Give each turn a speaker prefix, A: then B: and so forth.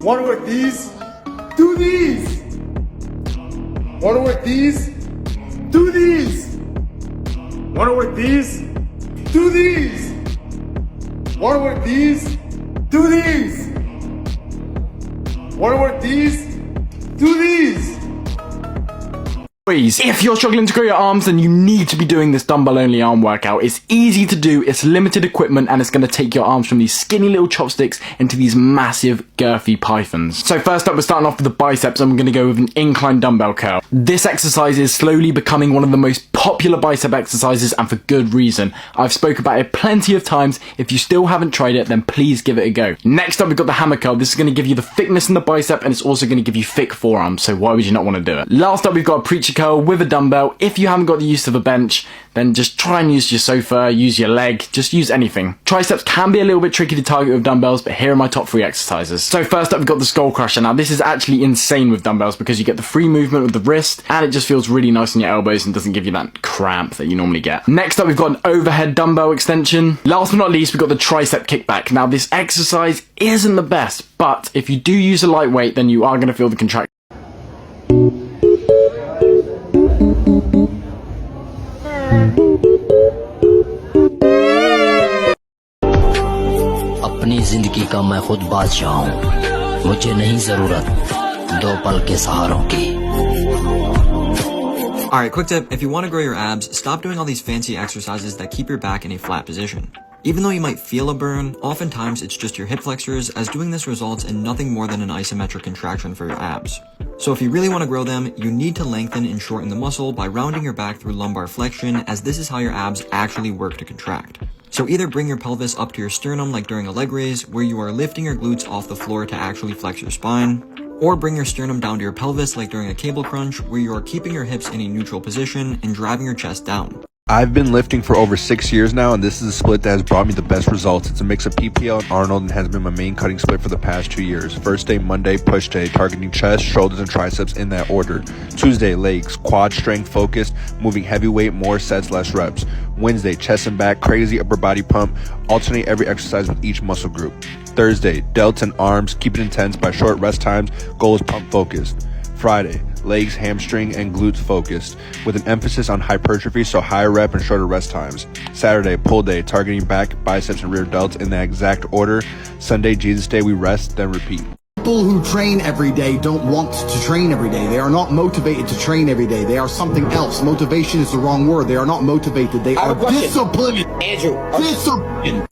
A: Want to work these? Do these. Want to work these? Do these. Want to work these? Do these. Want to work these? Do these. Want to work these? Do these.
B: If you're struggling to grow your arms, then you need to be doing this dumbbell only arm workout. It's easy to do, it's limited equipment, and it's going to take your arms from these skinny little chopsticks into these massive girthy pythons. So first up, we're starting off with the biceps, and we're going to go with an incline dumbbell curl. This exercise is slowly becoming one of the most popular bicep exercises, and for good reason. I've spoke about it plenty of times. If you still haven't tried it, then please give it a go. Next up, we've got the hammer curl. This is going to give you the thickness in the bicep, and it's also going to give you thick forearms, so why would you not want to do it? Last up, we've got a preacher curl with a dumbbell. If you haven't got the use of a bench, then just try and use your sofa, use your leg, just use anything. Triceps can be a little bit tricky to target with dumbbells, but here are my top 3 exercises. So first up, we've got the skull crusher. Now this is actually insane with dumbbells because you get the free movement with the wrist, and it just feels really nice on your elbows and doesn't give you that cramp that you normally get. Next up, we've got an overhead dumbbell extension. Last but not least, we've got the tricep kickback. Now this exercise isn't the best, but if you do use a lightweight, then you are going to feel the contraction.
C: अपनी जिंदगी का मैं खुद बादशाह हूँ मुझे नहीं जरूरत दो पल के सहारों की
D: Alright, quick tip, if you want to grow your abs, stop doing all these fancy exercises that keep your back in a flat position. Even though you might feel a burn, oftentimes it's just your hip flexors, as doing this results in nothing more than an isometric contraction for your abs. So if you really want to grow them, you need to lengthen and shorten the muscle by rounding your back through lumbar flexion, as this is how your abs actually work to contract. So either bring your pelvis up to your sternum like during a leg raise, where you are lifting your glutes off the floor to actually flex your spine, or bring your sternum down to your pelvis like during a cable crunch, where you are keeping your hips in a neutral position and driving your chest down.
E: I've been lifting for over 6 years now, and this is a split that has brought me the best results. It's a mix of PPL and Arnold and has been my main cutting split for the past 2 years. First day, Monday, push day, targeting chest, shoulders, and triceps in that order. Tuesday, legs, quad strength focused, moving heavy weight, more sets, less reps. Wednesday, chest and back, crazy upper body pump, alternate every exercise with each muscle group. Thursday, delts and arms, keep it intense by short rest times, goal is pump focused. Friday, legs, hamstring, and glutes focused, with an emphasis on hypertrophy, so higher rep and shorter rest times. Saturday, pull day, targeting back, biceps, and rear delts in that exact order. Sunday, Jesus day, we rest, then repeat.
F: People who train every day don't want to train every day. They are not motivated to train every day. They are something else. Motivation is the wrong word. They are not motivated. They are disciplined.
G: Andrew,
F: Disciplined.